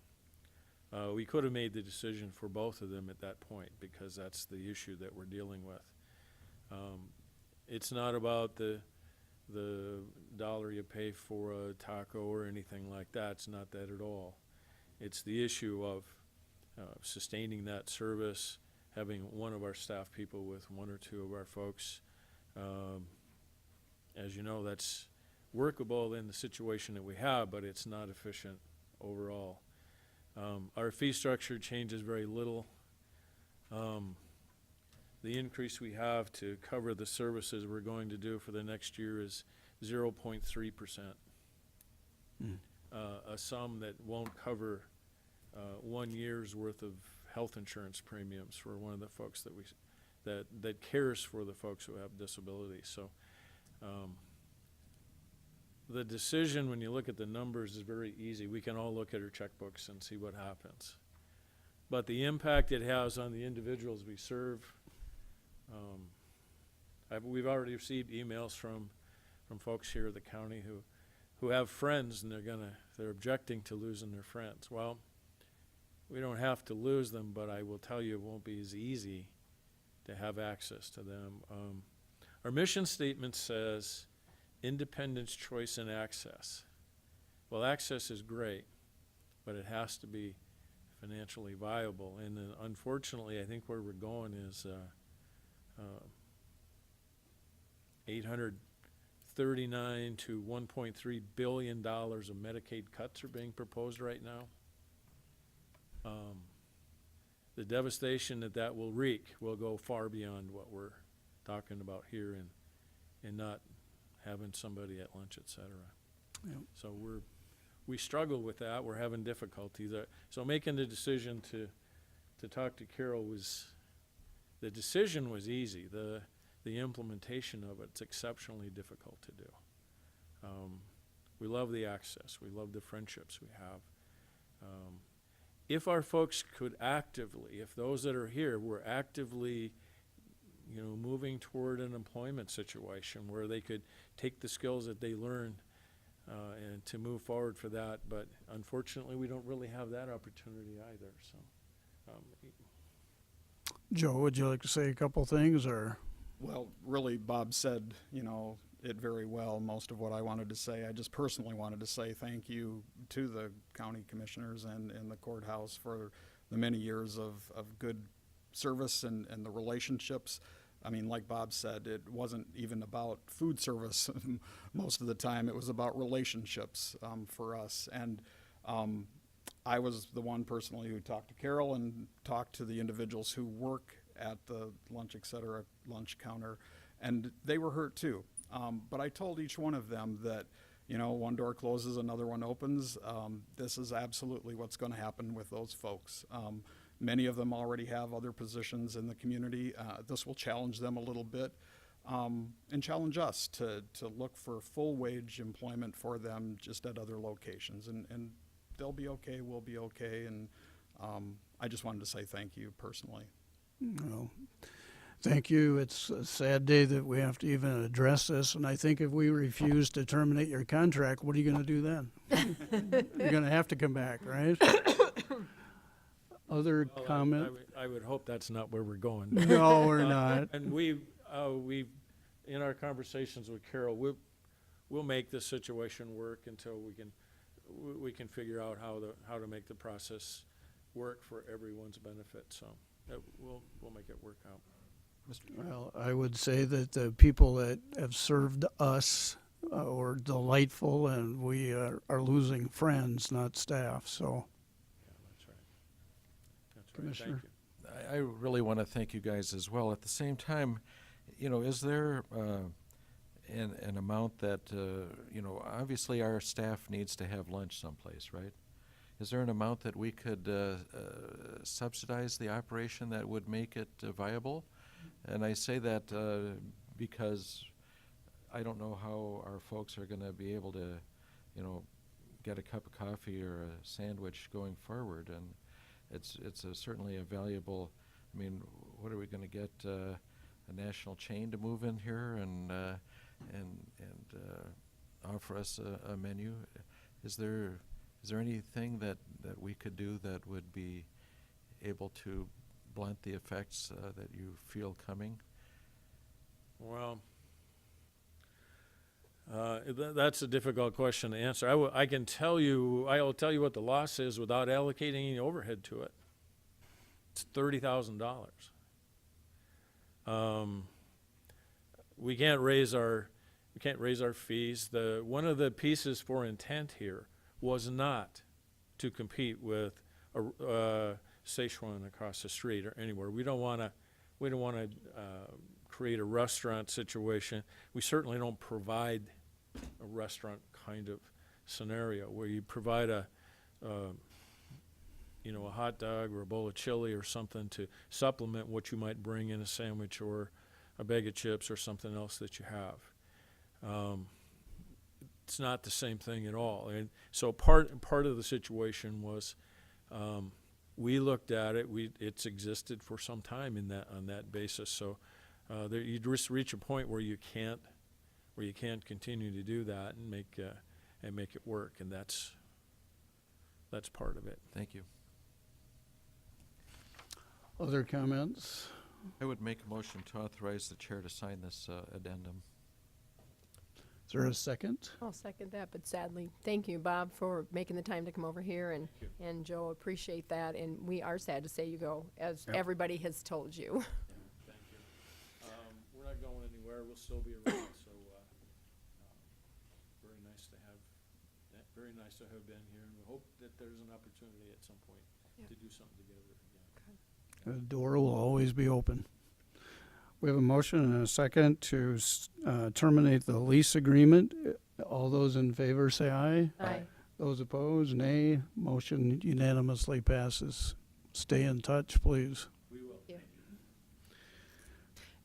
We could have made the decision for both of them at that point because that's the issue that we're dealing with. It's not about the dollar you pay for a taco or anything like that. It's not that at all. It's the issue of sustaining that service, having one of our staff people with one or two of our folks. As you know, that's workable in the situation that we have, but it's not efficient overall. Our fee structure changes very little. The increase we have to cover the services we're going to do for the next year is 0.3%. A sum that won't cover 1 year's worth of health insurance premiums for one of the folks that cares for the folks who have disabilities. So the decision, when you look at the numbers, is very easy. We can all look at our checkbooks and see what happens. But the impact it has on the individuals we serve, we've already received emails from folks here at the county who have friends and they're objecting to losing their friends. Well, we don't have to lose them, but I will tell you it won't be as easy to have access to them. Our mission statement says independence, choice, and access. Well, access is great, but it has to be financially viable. And unfortunately, I think where we're going is $839 to $1.3 billion of Medicaid cuts are being proposed right now. The devastation that will wreak will go far beyond what we're talking about here and not having somebody at lunch, et cetera. Yep. So we struggle with that. We're having difficulty there. So making the decision to talk to Carol the decision was easy. The implementation of it's exceptionally difficult to do. We love the access. We love the friendships we have. If our folks could actively, if those that are here were actively, moving toward an employment situation where they could take the skills that they learned and to move forward for that, but unfortunately we don't really have that opportunity either. So, Joe, would you like to say a couple things, or? Well, really, Bob said, it very well, most of what I wanted to say. I just personally wanted to say thank you to the county commissioners and the courthouse for the many years of good service and the relationships. I mean, like Bob said, it wasn't even about food service most of the time. It was about relationships for us. And I was the one personally who talked to Carol and talked to the individuals who work at the lunch, et cetera, lunch counter, and they were hurt too. But I told each one of them that, one door closes, another one opens. This is absolutely what's going to happen with those folks. Many of them already have other positions in the community. This will challenge them a little bit and challenge us to look for full wage employment for them just at other locations. And they'll be okay, we'll be okay. And I just wanted to say thank you personally. Well, thank you. It's a sad day that we have to even address this, and I think if we refuse to terminate your contract, what are you going to do then? You're going to have to come back, right? Other well, comment? I would hope that's not where we're going. No, we're not. And we in our conversations with Carol, we'll make this situation work until we can figure out how to make the process work for everyone's benefit. So we'll make it work out. Well, I would say that the people that have served us were delightful, and we are losing friends, not staff. So, Yeah, that's right. That's right. Commissioner? Thank you. I really want to thank you guys as well. At the same time, is there an amount that, obviously our staff needs to have lunch someplace, right? Is there an amount that we could subsidize the operation that would make it viable? And I say that because I don't know how our folks are going to be able to, get a cup of coffee or a sandwich going forward, and it's certainly a valuable. I mean, what are we going to get a national chain to move in here and offer us a menu? Is there anything that we could do that would be able to blunt the effects that you feel coming? Well, that's a difficult question to answer. I can tell you, I will tell you what the loss is without allocating any overhead to it. It's $30,000. We can't raise our fees. One of the pieces for intent here was not to compete with Sichuan across the street or anywhere. We don't want to create a restaurant situation. We certainly don't provide a restaurant kind of scenario where you provide a hot dog or a bowl of chili or something to supplement what you might bring in a sandwich or a bag of chips or something else that you have. It's not the same thing at all. And so part of the situation was we looked at it. It's existed for some time on that basis. So you just reach a point where you can't continue to do that and make it work, and that's part of it. Thank you. Other comments? I would make a motion to authorize the chair to sign this addendum. Is there a second? I'll second that, but sadly, thank you, Bob, for making the time to come over here, and Joe, appreciate that, and we are sad to say you go, as everybody has told you. Thank you. We're not going anywhere. We'll still be around, so very nice to have been here, and we hope that there's an opportunity at some point to do something together again. The door will always be open. We have a motion and a second to terminate the lease agreement. All those in favor say aye. Aye. Those opposed, nay. Motion unanimously passes. Stay in touch, please. We will. Yeah.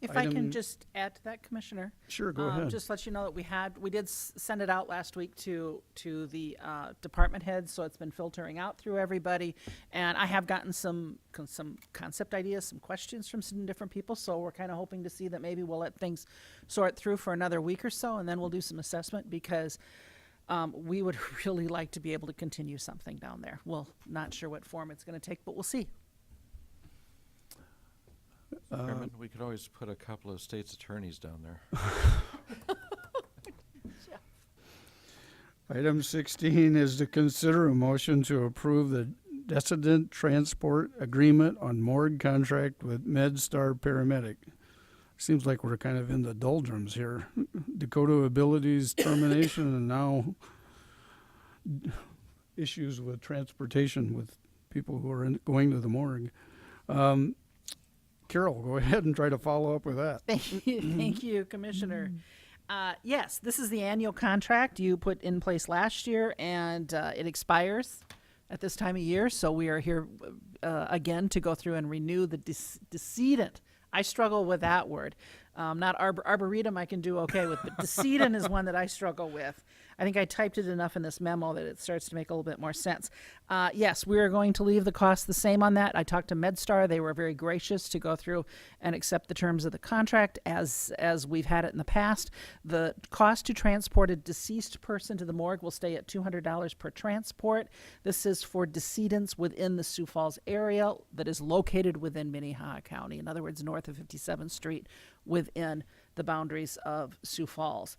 If I Item- can just add to that, Commissioner. Sure, go ahead. Just let you know that we did send it out last week to the department heads, so it's been filtering out through everybody. And I have gotten some concept ideas, some questions from some different people, so we're kind of hoping to see that maybe we'll let things sort through for another week or so, and then we'll do some assessment, because we would really like to be able to continue something down there. Well, not sure what form it's going to take, but we'll see. Chairman, we could always put a couple of state's attorneys down there. Item 16 is to consider a motion to approve the Decedent transport agreement on Morgue contract with Medstar Paramedic. Seems like we're kind of in the doldrums here. Dakota Abilities termination, and now issues with transportation with people who are going to the morgue. Carol, go ahead and try to follow up with that. Thank you, Commissioner. Yes, this is the annual contract you put in place last year, and it expires at this time of year. So we are here again to go through and renew the Decedent. I struggle with that word. Not arboretum I can do okay with, but Decedent is one that I struggle with. I think I typed it enough in this memo that it starts to make a little bit more sense. Yes, we are going to leave the cost the same on that. I talked to Medstar. They were very gracious to go through and accept the terms of the contract as we've had it in the past. The cost to transport a deceased person to the morgue will stay at $200 per transport. This is for decedents within the Sioux Falls area that is located within Minnehaha County. In other words, north of 57th Street within the boundaries of Sioux Falls.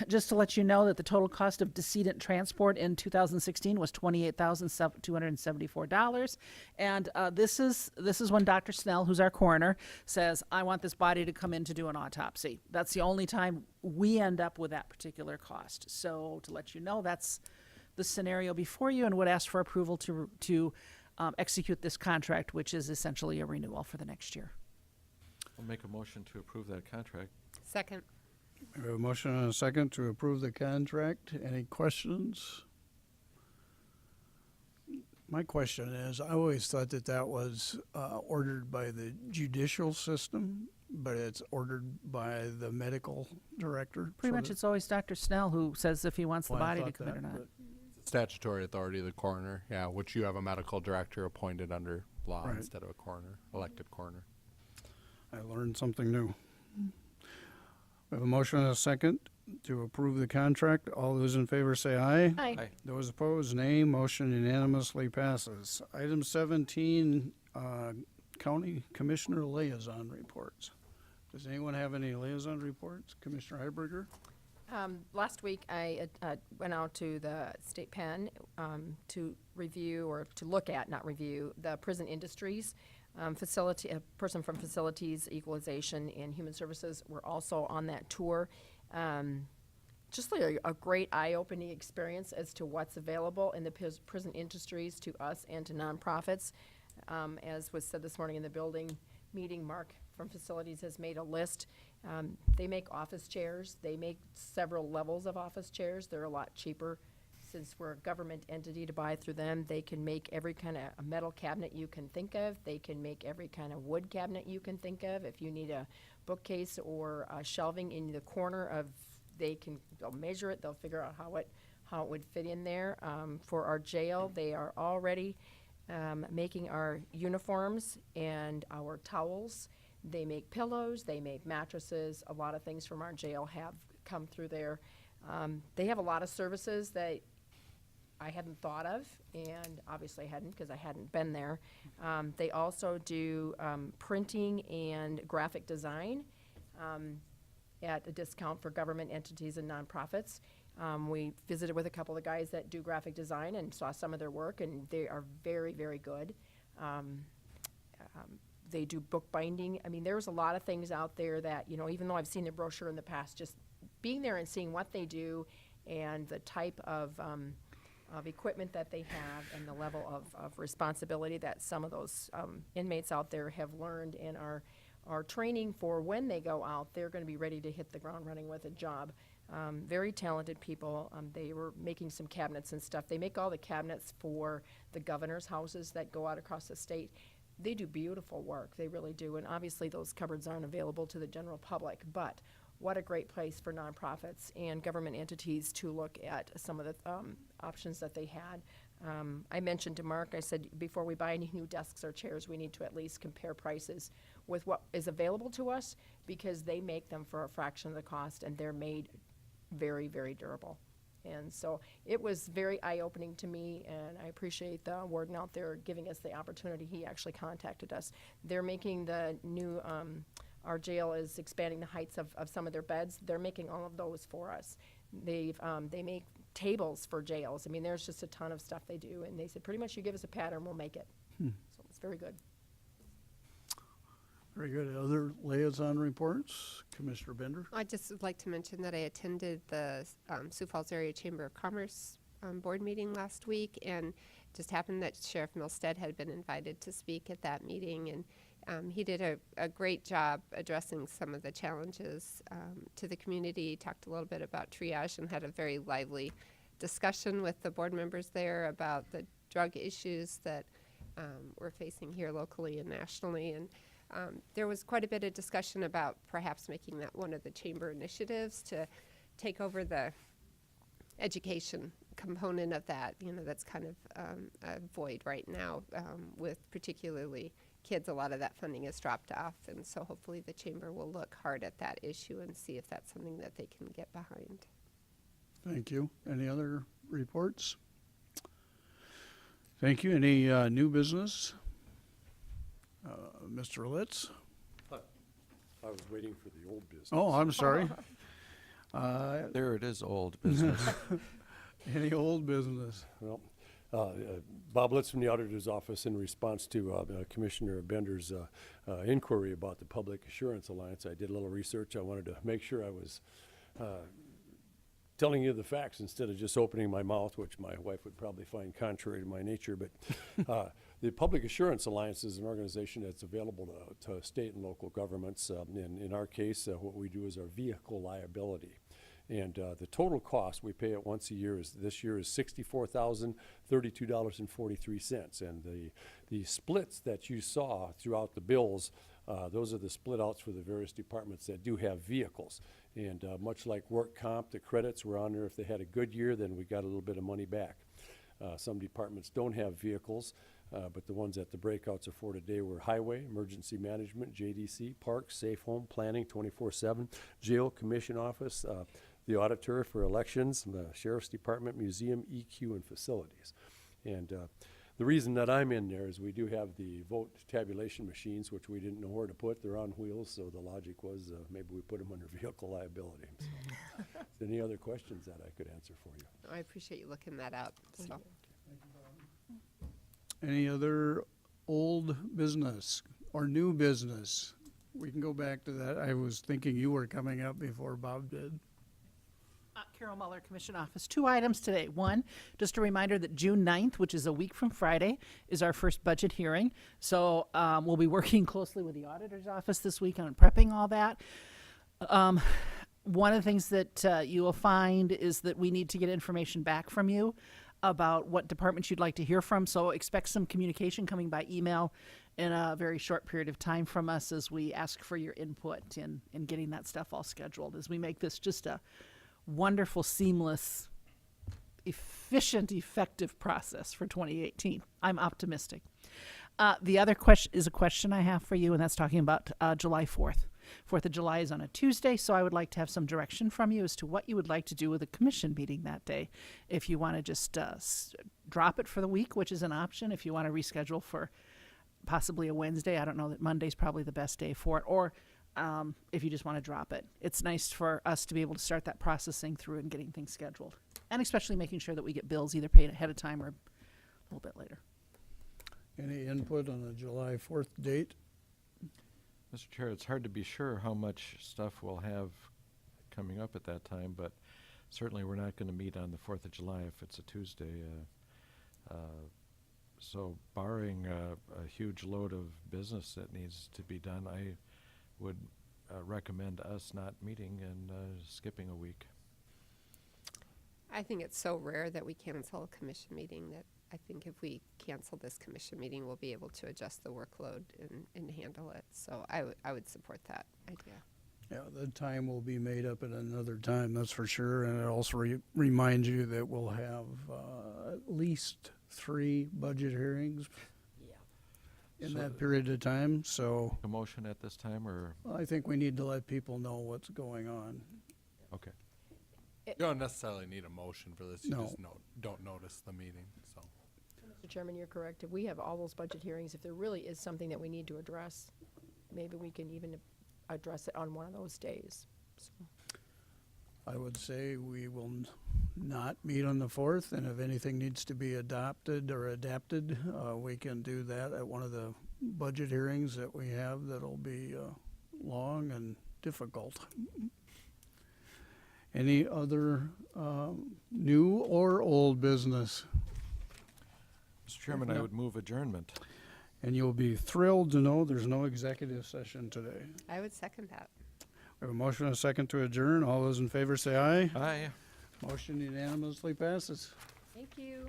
Just to let you know that the total cost of decedent transport in 2016 was $28,274. And this is when Dr. Snell, who's our coroner, says, I want this body to come in to do an autopsy. That's the only time we end up with that particular cost. So to let you know, that's the scenario before you, and would ask for approval to execute this contract, which is essentially a renewal for the next year. I'll make a motion to approve that contract. Second. We have a motion and a second to approve the contract. Any questions? My question is, I always thought that was ordered by the judicial system, but it's ordered by the medical director. Pretty much it's always Dr. Snell who says if he wants the Well, I body to thought come in or that, not. but Statutory authority of the coroner, yeah, which you have a medical director appointed under law Right. instead of a coroner, elected coroner. I learned something new. We have a motion and a second to approve the contract. All those in favor say aye. Aye. Those opposed, nay. Motion unanimously passes. Item 17, County Commissioner Liaison reports. Does anyone have any liaison reports? Commissioner Heiberger? Last week, I went out to the state pen to review, or to look at, not review, the prison industries. Facility, a person from Facilities, Equalization, and Human Services were also on that tour. Just like a great eye-opening experience as to what's available in the prison industries to us and to nonprofits. As was said this morning in the building meeting, Mark from Facilities has made a list. They make office chairs. They make several levels of office chairs. They're a lot cheaper. Since we're a government entity to buy through them, they can make every kind of a metal cabinet you can think of. They can make every kind of wood cabinet you can think of. If you need a bookcase or shelving in the corner of, they'll measure it. They'll figure out how it would fit in there. For our jail, they are already making our uniforms and our towels. They make pillows. They make mattresses. A lot of things from our jail have come through there. They have a lot of services that I hadn't thought of, and obviously I hadn't because I hadn't been there. They also do printing and graphic design at a discount for government entities and nonprofits. We visited with a couple of guys that do graphic design and saw some of their work, and they are very, very good. They do book binding. I mean, there's a lot of things out there that, even though I've seen their brochure in the past, just being there and seeing what they do and the type of equipment that they have and the level of responsibility that some of those inmates out there have learned and are training for when they go out, they're going to be ready to hit the ground running with a job. Very talented people. They were making some cabinets and stuff. They make all the cabinets for the governor's houses that go out across the state. They do beautiful work. They really do. And obviously those cupboards aren't available to the general public, but what a great place for nonprofits and government entities to look at some of the options that they had. I mentioned to Mark, I said, before we buy any new desks or chairs, we need to at least compare prices with what is available to us, because they make them for a fraction of the cost, and they're made very, very durable. And so it was very eye-opening to me, and I appreciate the warden out there giving us the opportunity. He actually contacted us. They're making the new, our jail is expanding the heights of some of their beds. They're making all of those for us. They make tables for jails. I mean, there's just a ton of stuff they do, and they said, pretty much you give us a pattern, we'll make it. So it's very good. Very good. Other liaison reports? Commissioner Bender? I'd just like to mention that I attended the Sioux Falls Area Chamber of Commerce board meeting last week, and it just happened that Sheriff Milstead had been invited to speak at that meeting, and he did a great job addressing some of the challenges to the community. He talked a little bit about triage and had a very lively discussion with the board members there about the drug issues that we're facing here locally and nationally. And there was quite a bit of discussion about perhaps making that one of the chamber initiatives to take over the education component of that. That's kind of a void right now with particularly kids. A lot of that funding has dropped off, and so hopefully the chamber will look hard at that issue and see if that's something that they can get behind. Thank you. Any other reports? Thank you. Any new business? Mr. Litz? I was waiting for the old business. Oh, I'm sorry. There it is, old business. Any old business? Well, Bob Litz from the Auditor's Office, in response to Commissioner Bender's inquiry about the Public Assurance Alliance. I did a little research. I wanted to make sure I was telling you the facts instead of just opening my mouth, which my wife would probably find contrary to my nature. But the Public Assurance Alliance is an organization that's available to state and local governments. In our case, what we do is our vehicle liability. And the total cost, we pay it once a year, this year is $64,032.43. And the splits that you saw throughout the bills, those are the split outs for the various departments that do have vehicles. And much like work comp, the credits were on there. If they had a good year, then we got a little bit of money back. Some departments don't have vehicles, but the ones that the breakouts are for today were highway, emergency management, JDC, parks, safe home, planning, 24/7, jail, commission office, the auditor for elections, the sheriff's department, museum, EQ, and facilities. And the reason that I'm in there is we do have the vote tabulation machines, which we didn't know where to put. They're on wheels, so the logic was maybe we put them under vehicle liability. So, any other questions that I could answer for you? I appreciate you looking that up, so. Any other old business or new business? We can go back to that. I was thinking you were coming up before Bob did. Carol Muller, Commission Office. 2 items today. One, just a reminder that June 9th, which is a week from Friday, is our first budget hearing. So we'll be working closely with the auditor's office this week on prepping all that. One of the things that you will find is that we need to get information back from you about what departments you'd like to hear from. So expect some communication coming by email in a very short period of time from us as we ask for your input in getting that stuff all scheduled, as we make this just a wonderful, seamless, efficient, effective process for 2018. I'm optimistic. The other question is a question I have for you, and that's talking about July 4th. 4th of July is on a Tuesday, so I would like to have some direction from you as to what you would like to do with a commission meeting that day. If you want to just drop it for the week, which is an option. If you want to reschedule for possibly a Wednesday, I don't know that Monday's probably the best day for it, or if you just want to drop it. It's nice for us to be able to start that processing through and getting things scheduled. And especially making sure that we get bills either paid ahead of time or a little bit later. Any input on the July 4th date? Mr. Chair, it's hard to be sure how much stuff we'll have coming up at that time, but certainly we're not going to meet on the 4th of July if it's a Tuesday. So barring a huge load of business that needs to be done, I would recommend us not meeting and skipping a week. I think it's so rare that we cancel a commission meeting that I think if we cancel this commission meeting, we'll be able to adjust the workload and handle it. So I would support that idea. Yeah, the time will be made up at another time, that's for sure. And it also reminds you that we'll have at least 3 budget hearings in So that period of time. So a motion at this time, or? I think we need to let people know what's going on. Okay. You don't necessarily need a motion for this. You No. just don't notice the meeting. So Mr. Chairman, you're correct. If we have all those budget hearings, if there really is something that we need to address, maybe we can even address it on one of those days. So, I would say we will not meet on the 4th, and if anything needs to be adopted or adapted, we can do that at one of the budget hearings that we have that'll be long and difficult. Any other new or old business? Mr. Chairman, I would move adjournment. And you'll be thrilled to know there's no executive session today. I would second that. We have a motion and a second to adjourn. All those in favor say aye. Aye. Motion unanimously passes. thank you.